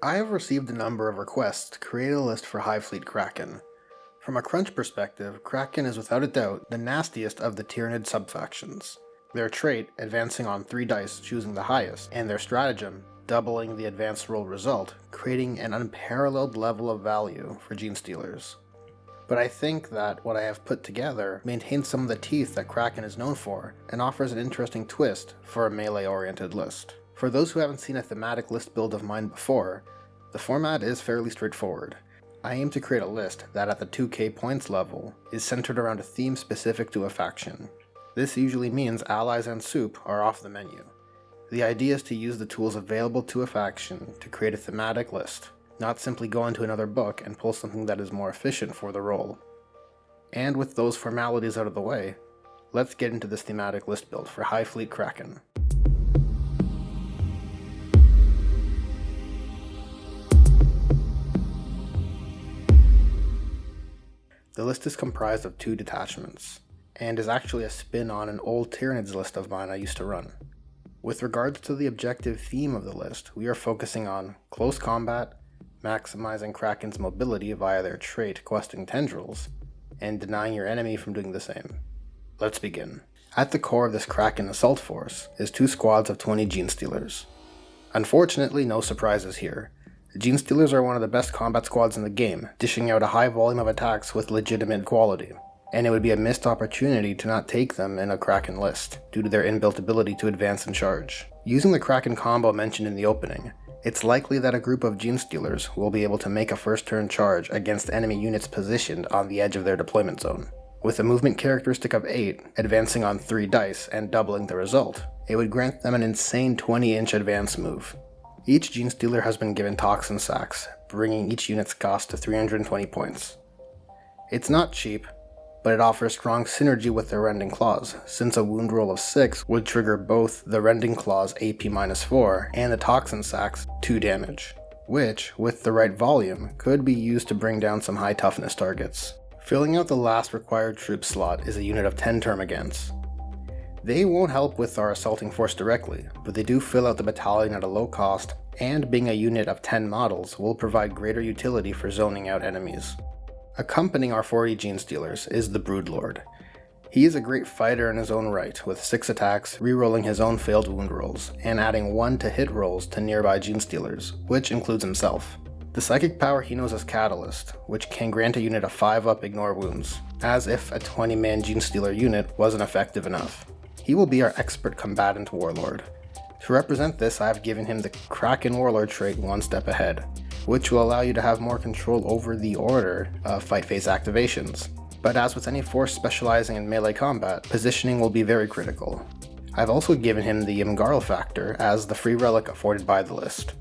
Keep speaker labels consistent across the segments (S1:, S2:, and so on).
S1: I have received a number of requests to create a list for Hive Fleet Kraken. From a crunch perspective, Kraken is without a doubt the nastiest of the Tyranid subfactions. Their trait, advancing on 3 dice choosing the highest, and their stratagem, doubling the advanced roll result, creating an unparalleled level of value for Gene Stealers. But I think that what I have put together maintains some of the teeth that Kraken is known for, and offers an interesting twist for a melee-oriented list. For those who haven't seen a thematic list build of mine before, the format is fairly straightforward. I aim to create a list that at the 2k points level is centered around a theme specific to a faction. This usually means allies and soup are off the menu. The idea is to use the tools available to a faction to create a thematic list, not simply go into another book and pull something that is more efficient for the role. And with those formalities out of the way, let's get into this thematic list build for Hive Fleet Kraken. The list is comprised of 2 detachments, and is actually a spin on an old Tyranids list of mine I used to run. With regards to the objective theme of the list, we are focusing on close combat, maximizing Kraken's mobility via their trait questing tendrils, and denying your enemy from doing the same. Let's begin. At the core of this Kraken assault force is 2 squads of 20 Gene Stealers. Unfortunately, no surprises here. The Gene Stealers are one of the best combat squads in the game, dishing out a high volume of attacks with legitimate quality, and it would be a missed opportunity to not take them in a Kraken list, due to their inbuilt ability to advance and charge. Using the Kraken combo mentioned in the opening, it's likely that a group of Gene Stealers will be able to make a first turn charge against enemy units positioned on the edge of their deployment zone. With a movement characteristic of 8, advancing on 3 dice and doubling the result, it would grant them an insane 20-inch advance move. Each Gene Stealer has been given Toxin Sacks, bringing each unit's cost to 320 points. It's not cheap, but it offers strong synergy with their Rending Claws, since a wound roll of 6 would trigger both the Rending Claws AP-4 and the Toxin Sacks 2 damage, which, with the right volume, could be used to bring down some high toughness targets. Filling out the last required troop slot is a unit of 10 Termagants. They won't help with our assaulting force directly, but they do fill out the battalion at a low cost, and being a unit of 10 models will provide greater utility for zoning out enemies. Accompanying our 40 Gene Stealers is the Broodlord. He is a great fighter in his own right, with 6 attacks, rerolling his own failed wound rolls, and adding 1 to hit rolls to nearby Gene Stealers, which includes himself. The psychic power he knows as Catalyst, which can grant a unit a 5-up ignore wounds, as if a 20-man Gene Stealer unit wasn't effective enough. He will be our expert combatant warlord. To represent this, I have given him the Kraken warlord trait 1 step ahead, which will allow you to have more control over the order of fight phase activations. But as with any force specializing in melee combat, positioning will be very critical. I've also given him the Imgarl factor as the free relic afforded by the list.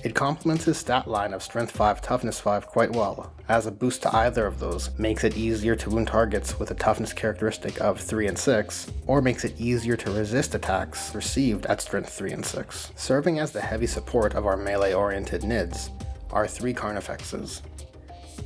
S1: It complements his stat line of Strength 5, Toughness 5 quite well, as a boost to either of those makes it easier to wound targets with a toughness characteristic of 3 and 6, or makes it easier to resist attacks received at Strength 3 and 6. Serving as the heavy support of our melee-oriented Nids are 3 Carnifexes.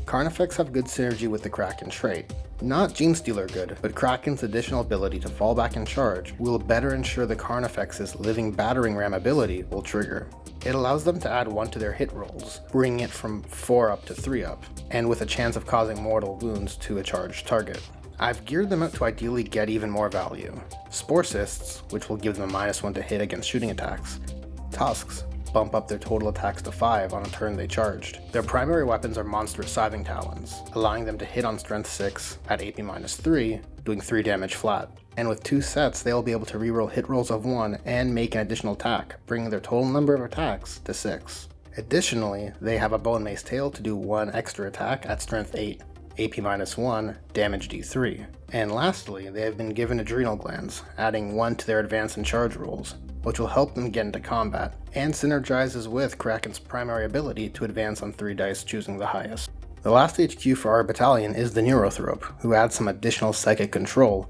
S1: Carnifex have good synergy with the Kraken trait. Not Gene Stealer good, but Kraken's additional ability to fall back and charge will better ensure the Carnifex's living battering ram ability will trigger. It allows them to add 1 to their hit rolls, bringing it from 4 up to 3 up, and with a chance of causing mortal wounds to a charged target. I've geared them out to ideally get even more value. Spore Cysts, which will give them a -1 to hit against shooting attacks. Tusks bump up their total attacks to 5 on a turn they charged. Their primary weapons are monstrous Scything Talons, allowing them to hit on Strength 6 at AP-3, doing 3 damage flat. And with 2 sets, they will be able to reroll hit rolls of 1 and make an additional attack, bringing their total number of attacks to 6. Additionally, they have a Bone Mace Tail to do 1 extra attack at Strength 8, AP-1, damage D3. And lastly, they have been given Adrenal Glands, adding 1 to their advance and charge rolls, which will help them get into combat, and synergizes with Kraken's primary ability to advance on 3 dice choosing the highest. The last HQ for our battalion is the Neurothrope, who adds some additional psychic control,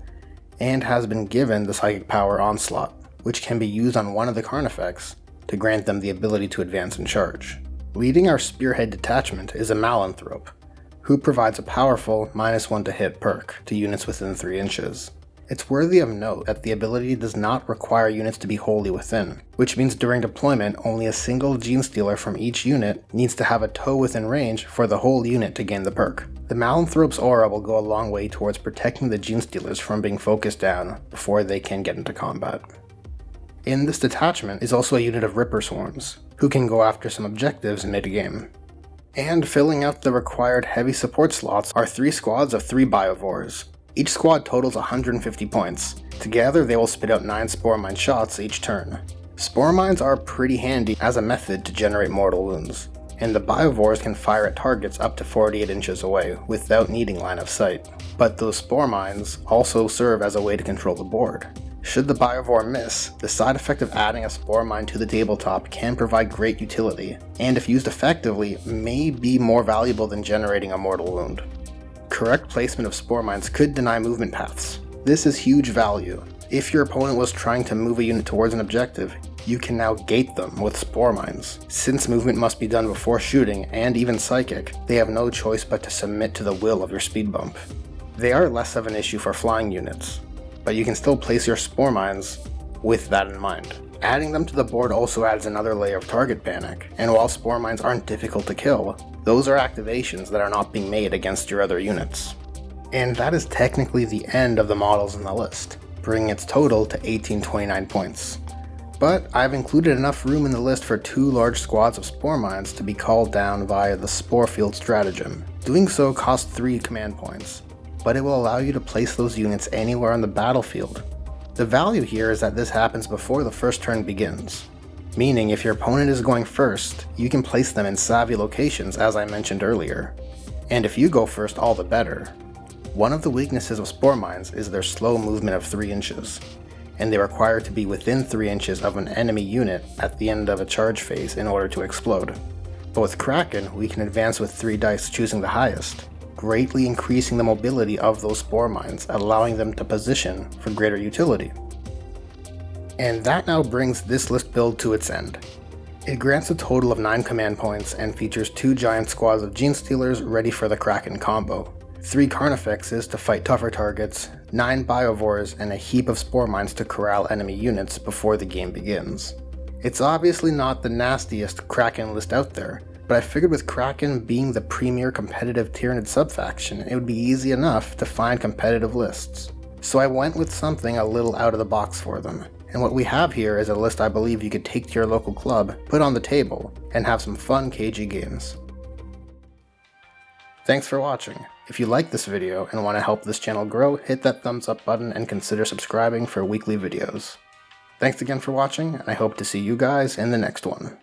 S1: and has been given the Psychic Power Onslaught, which can be used on one of the Carnifex to grant them the ability to advance and charge. Leading our Spearhead detachment is a Malanthrope, who provides a powerful -1 to hit perk to units within 3 inches. It's worthy of note that the ability does not require units to be wholly within, which means during deployment only a single Genestealer from each unit needs to have a toe within range for the whole unit to gain the perk. The Malanthrope's aura will go a long way towards protecting the Genestealers from being focused down before they can get into combat. In this detachment is also a unit of Ripper Swarms, who can go after some objectives mid-game. And filling out the required heavy support slots are 3 squads of 3 Biovores. Each squad totals 150 points. Together they will spit out 9 Spore Mine shots each turn. Spore Mines are pretty handy as a method to generate mortal wounds, and the Biovores can fire at targets up to 48 inches away without needing line of sight. But those Spore Mines also serve as a way to control the board. Should the Biovore miss, the side effect of adding a Spore Mine to the tabletop can provide great utility, and if used effectively, may be more valuable than generating a mortal wound. Correct placement of Spore Mines could deny movement paths. This is huge value. If your opponent was trying to move a unit towards an objective, you can now gate them with Spore Mines. Since movement must be done before shooting, and even psychic, they have no choice but to submit to the will of your speed bump. They are less of an issue for flying units, but you can still place your Spore Mines with that in mind. Adding them to the board also adds another layer of target panic, and while Spore Mines aren't difficult to kill, those are activations that are not being made against your other units. And that is technically the end of the models in the list, bringing its total to 1829 points. But I've included enough room in the list for 2 large squads of Spore Mines to be called down via the Spore Field stratagem. Doing so costs 3 command points, but it will allow you to place those units anywhere on the battlefield. The value here is that this happens before the first turn begins, meaning if your opponent is going first, you can place them in savvy locations as I mentioned earlier. And if you go first, all the better. One of the weaknesses of Spore Mines is their slow movement of 3 inches, and they require to be within 3 inches of an enemy unit at the end of a charge phase in order to explode. But with Kraken, we can advance with 3 dice choosing the highest, greatly increasing the mobility of those Spore Mines, allowing them to position for greater utility. And that now brings this list build to its end. It grants a total of 9 command points and features 2 giant squads of Genestealers ready for the Kraken combo, 3 Carnifexes to fight tougher targets, 9 Biovores, and a heap of Spore Mines to corral enemy units before the game begins. It's obviously not the nastiest Kraken list out there, but I figured with Kraken being the premier competitive Tyranid subfaction, it would be easy enough to find competitive lists. So I went with something a little out of the box for them. And what we have here is a list I believe you could take to your local club, put on the table, and have some fun KG games. Thanks for watching. If you like this video and want to help this channel grow, hit that thumbs up button and consider subscribing for weekly videos. Thanks again for watching, and I hope to see you guys in the next one.